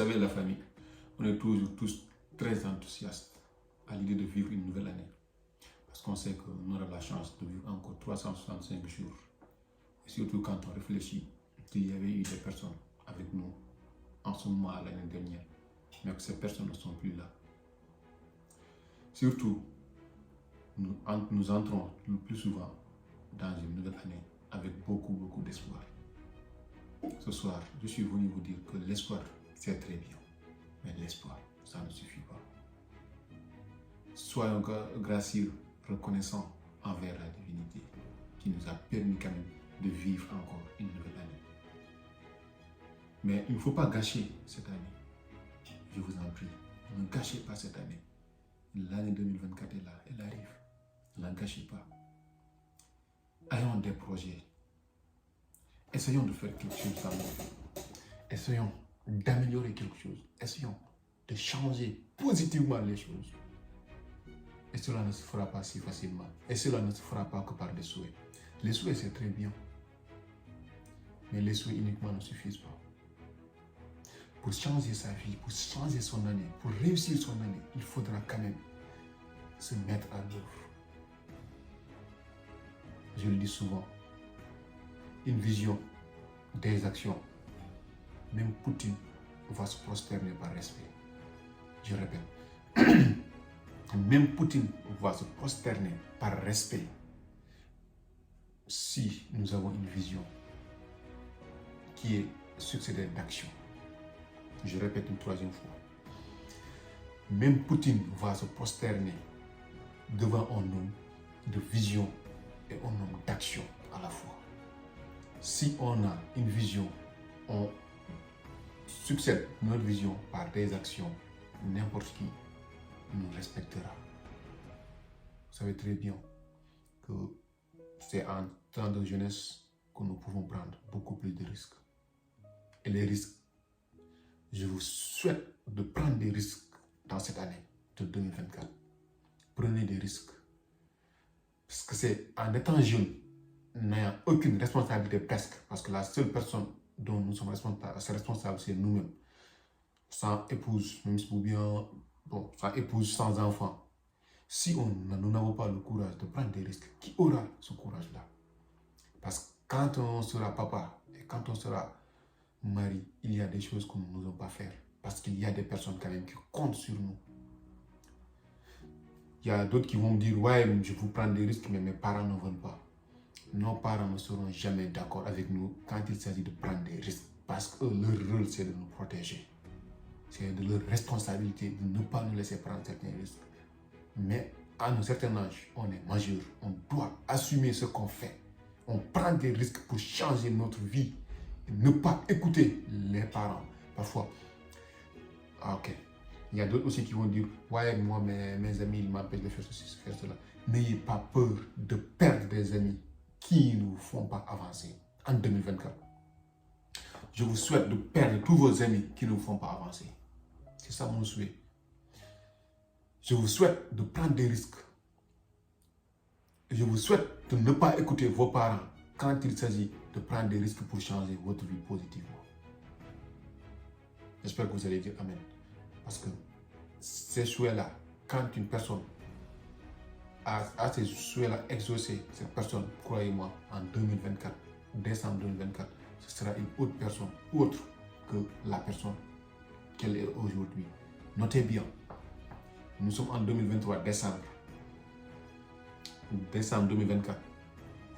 savez, la famille, on est toujours tous très enthousiastes à l'idée de vivre une nouvelle année. Parce qu'on sait qu'on aura la chance de vivre encore 365 jours. Et surtout quand on réfléchit qu'il y avait eu des personnes avec nous en ce moment à l'année dernière, mais que ces personnes ne sont plus là. Surtout, nous entrons le plus souvent dans une nouvelle année avec beaucoup d'espoir. Ce soir, je suis venu vous dire que l'espoir, c'est très bien. Mais l'espoir, ça ne suffit pas. Soyons gracieux, reconnaissants envers la divinité qui nous a permis quand même de vivre encore une nouvelle année. Mais il ne faut pas gâcher cette année. Je vous en prie, ne gâchez pas cette année. L'année 2024 est là, elle arrive. Ne la gâchez pas. Ayons des projets. Essayons de faire quelque chose d'amour. Essayons d'améliorer quelque chose. Essayons de changer positivement les choses. Et cela ne se fera pas si facilement. Et cela ne se fera pas que par des souhaits. Les souhaits, c'est très bien. Mais les souhaits uniquement ne suffisent pas. Pour changer sa vie, pour changer son année, pour réussir son année, il faudra quand même se mettre à l'œuvre. Je le dis souvent, une vision, des actions. Même Poutine va se prosterner par respect. Je répète, même Poutine va se prosterner par respect si nous avons une vision qui est succédée d'action. Je répète une troisième fois. Même Poutine va se prosterner devant un homme de vision et un homme d'action à la fois. Si on a une vision, on succède notre vision par des actions, n'importe qui nous respectera. Vous savez très bien que c'est en temps de jeunesse que nous pouvons prendre beaucoup plus de risques. Et les risques, je vous souhaite de prendre des risques dans cette année de 2024. Prenez des risques. Parce que c'est en étant jeune, n'ayant aucune responsabilité presque, parce que la seule personne dont nous sommes responsables, c'est nous-mêmes. Sans épouse, même ou bien, sans épouse, sans enfant. Si nous n'avons pas le courage de prendre des risques, qui aura ce courage-là? Parce que quand on sera papa et quand on sera mari, il y a des choses que nous n'osons pas faire. Parce qu'il y a des personnes quand même qui comptent sur nous. Il y a d'autres qui vont me dire, ouais, je vous prends des risques, mais mes parents ne veulent pas. Nos parents ne seront jamais d'accord avec nous quand il s'agit de prendre des risques. Parce que leur rôle, c'est de nous protéger. C'est de leur responsabilité de ne pas nous laisser prendre certains risques. Mais à un certain âge, on est majeur. On doit assumer ce qu'on fait. On prend des risques pour changer notre vie. Et ne pas écouter les parents. Parfois, ok. Il y a d'autres aussi qui vont dire, ouais, moi, mes amis, ils m'empêchent de faire ceci, de faire cela. N'ayez pas peur de perdre des amis qui ne vous font pas avancer en 2024. Je vous souhaite de perdre tous vos amis qui ne vous font pas avancer. C'est ça mon souhait. Je vous souhaite de prendre des risques. Je vous souhaite de ne pas écouter vos parents quand il s'agit de prendre des risques pour changer votre vie positivement. J'espère que vous allez dire Amen. Parce que ces souhaits-là, quand une personne a ces souhaits-là exaucés, cette personne, croyez-moi, en 2024, décembre 2024, ce sera une autre personne, autre que la personne qu'elle est aujourd'hui. Notez bien, nous sommes en 2023, décembre 2024.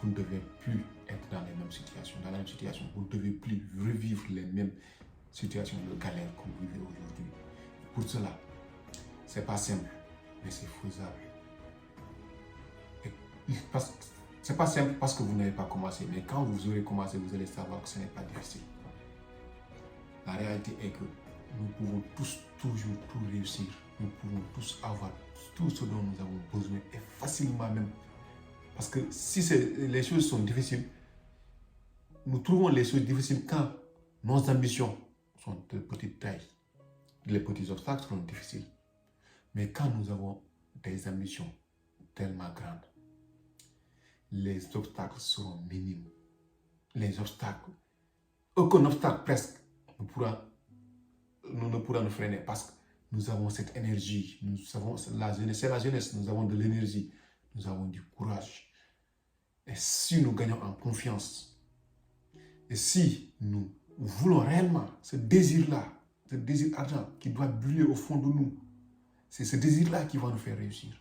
Vous ne devez plus être dans les mêmes situations. Dans la même situation, vous ne devez plus revivre les mêmes situations de galère que vous vivez aujourd'hui. Pour cela, ce n'est pas simple, mais c'est faisable. Ce n'est pas simple parce que vous n'avez pas commencé, mais quand vous aurez commencé, vous allez savoir que ce n'est pas difficile. La réalité est que nous pouvons tous toujours tout réussir. Nous pouvons tous avoir tout ce dont nous avons besoin et facilement même. Parce que si les choses sont difficiles, nous trouvons les choses difficiles quand nos ambitions sont de petite taille. Les petits obstacles seront difficiles. Mais quand nous avons des ambitions tellement grandes, les obstacles seront minimes. Les obstacles, aucun obstacle presque ne pourra nous ne pourra nous freiner parce que nous avons cette énergie. Nous savons, la jeunesse, c'est la jeunesse. Nous avons de l'énergie. Nous avons du courage. Et si nous gagnons en confiance, et si nous voulons réellement ce désir-là, ce désir ardent qui doit brûler au fond de nous, c'est ce désir-là qui va nous faire réussir.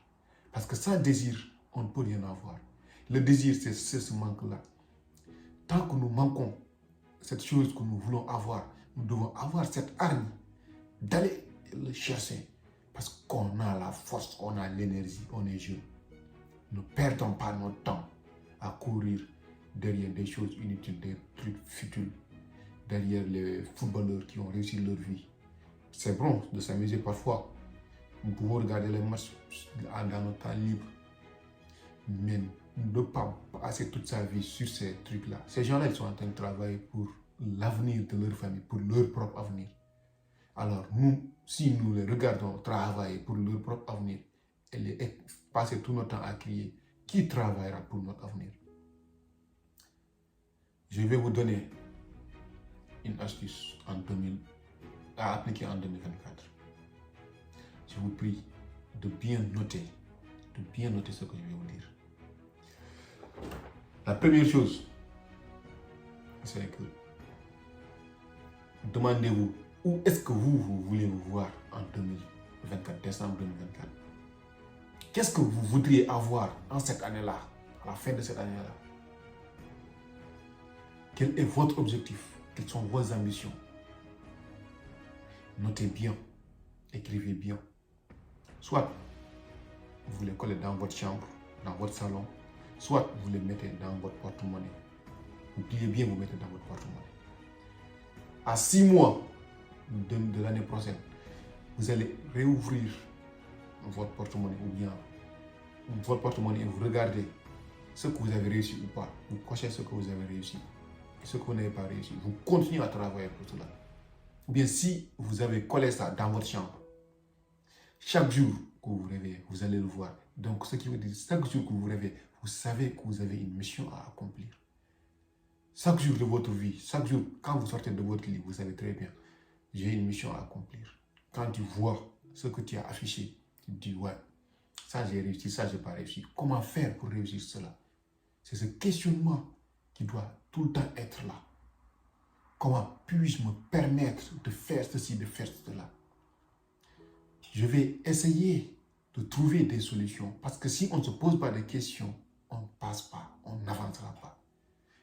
Parce que sans désir, on ne peut rien avoir. Le désir, c'est ce manque-là. Tant que nous manquons cette chose que nous voulons avoir, nous devons avoir cette arme d'aller le chercher. Parce qu'on a la force, on a l'énergie, on est jeune. Ne perdons pas notre temps à courir derrière des choses inutiles, des trucs futiles, derrière les footballeurs qui ont réussi leur vie. C'est bon de s'amuser parfois. Nous pouvons regarder les matchs dans notre temps libre. Mais ne pas passer toute sa vie sur ces trucs-là. Ces gens-là, ils sont en train de travailler pour l'avenir de leur famille, pour leur propre avenir. Alors nous, si nous les regardons travailler pour leur propre avenir et passer tout notre temps à crier, qui travaillera pour notre avenir? Je vais vous donner une astuce à appliquer en 2024. Je vous prie de bien noter ce que je vais vous dire. La première chose, c'est que demandez-vous où est-ce que vous voulez vous voir en 2024, décembre 2024. Qu'est-ce que vous voudriez avoir en cette année-là, à la fin de cette année-là? Quel est votre objectif? Quelles sont vos ambitions? Notez bien, écrivez bien. Soit vous les collez dans votre chambre, dans votre salon, soit vous les mettez dans votre porte-monnaie. Vous pliez bien, vous mettez dans votre porte-monnaie. À 6 mois de l'année prochaine, vous allez réouvrir votre porte-monnaie ou bien votre porte-monnaie et vous regardez ce que vous avez réussi ou pas. Vous cochez ce que vous avez réussi et ce que vous n'avez pas réussi. Vous continuez à travailler pour cela. Ou bien si vous avez collé ça dans votre chambre, chaque jour que vous vous réveillez, vous allez le voir. Donc ce qui veut dire, chaque jour que vous vous réveillez, vous savez que vous avez une mission à accomplir. Chaque jour de votre vie, chaque jour, quand vous sortez de votre lit, vous savez très bien, j'ai une mission à accomplir. Quand tu vois ce que tu as affiché, tu te dis, ouais, ça j'ai réussi, ça j'ai pas réussi. Comment faire pour réussir cela? C'est ce questionnement qui doit tout le temps être là. Comment puis-je me permettre de faire ceci, de faire cela? Je vais essayer de trouver des solutions. Parce que si on ne se pose pas de questions, on ne passe pas, on n'avancera pas.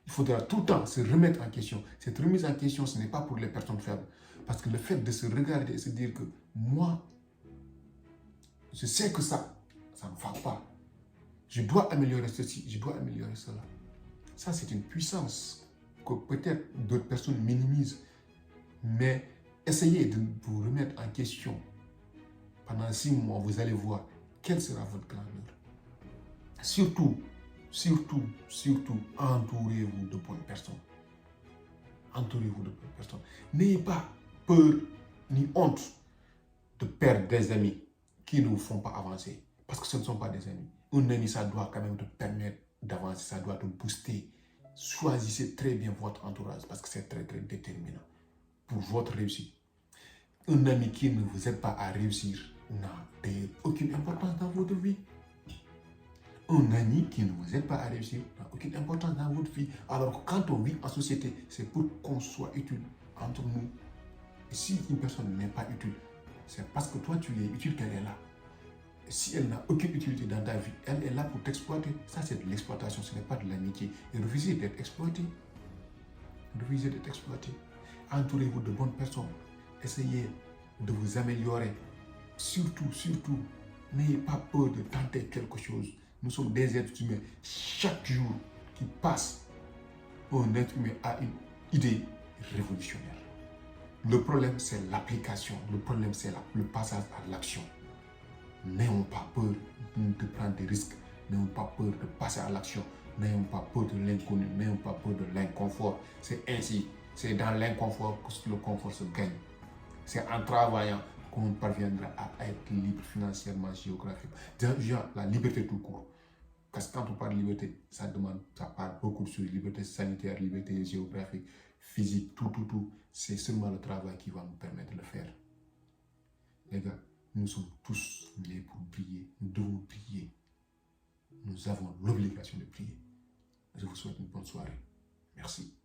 Il faudra tout le temps se remettre en question. Cette remise en question, ce n'est pas pour les personnes faibles. Parce que le fait de se regarder et se dire que moi, je sais que ça ne va pas. Je dois améliorer ceci, je dois améliorer cela. Ça, c'est une puissance que peut-être d'autres personnes minimisent. Mais essayez de vous remettre en question. Pendant 6 mois, vous allez voir quelle sera votre grandeur. Surtout, entourez-vous de bonnes personnes. Entourez-vous de bonnes personnes. N'ayez pas peur ni honte de perdre des amis qui ne vous font pas avancer. Parce que ce ne sont pas des amis. Un ami, ça doit quand même te permettre d'avancer, ça doit te booster. Choisissez très bien votre entourage parce que c'est très, très déterminant pour votre réussite. Un ami qui ne vous aide pas à réussir n'a aucune importance dans votre vie. Un ami qui ne vous aide pas à réussir n'a aucune importance dans votre vie. Alors que quand on vit en société, c'est pour qu'on soit utile entre nous. Et si une personne n'est pas utile, c'est parce que toi tu es utile qu'elle est là. Et si elle n'a aucune utilité dans ta vie, elle est là pour t'exploiter. Ça, c'est de l'exploitation, ce n'est pas de l'amitié. Et refusez d'être exploité. Refusez d'être exploité. Entourez-vous de bonnes personnes. Essayez de vous améliorer. Surtout, n'ayez pas peur de tenter quelque chose. Nous sommes des êtres humains. Chaque jour qui passe, un être humain a une idée révolutionnaire. Le problème, c'est l'application. Le problème, c'est le passage à l'action. N'ayons pas peur de prendre des risques. N'ayons pas peur de passer à l'action. N'ayons pas peur de l'inconnu. N'ayons pas peur de l'inconfort. C'est ainsi. C'est dans l'inconfort que le confort se gagne. C'est en travaillant qu'on parviendra à être libre financièrement, géographiquement. Déjà, la liberté tout court. Parce que quand on parle de liberté, ça parle beaucoup de choses. Liberté sanitaire, liberté géographique, physique, tout. C'est seulement le travail qui va nous permettre de le faire. Les gars, nous sommes tous nés pour prier. Nous devons prier. Nous avons l'obligation de prier. Je vous souhaite une bonne soirée. Merci.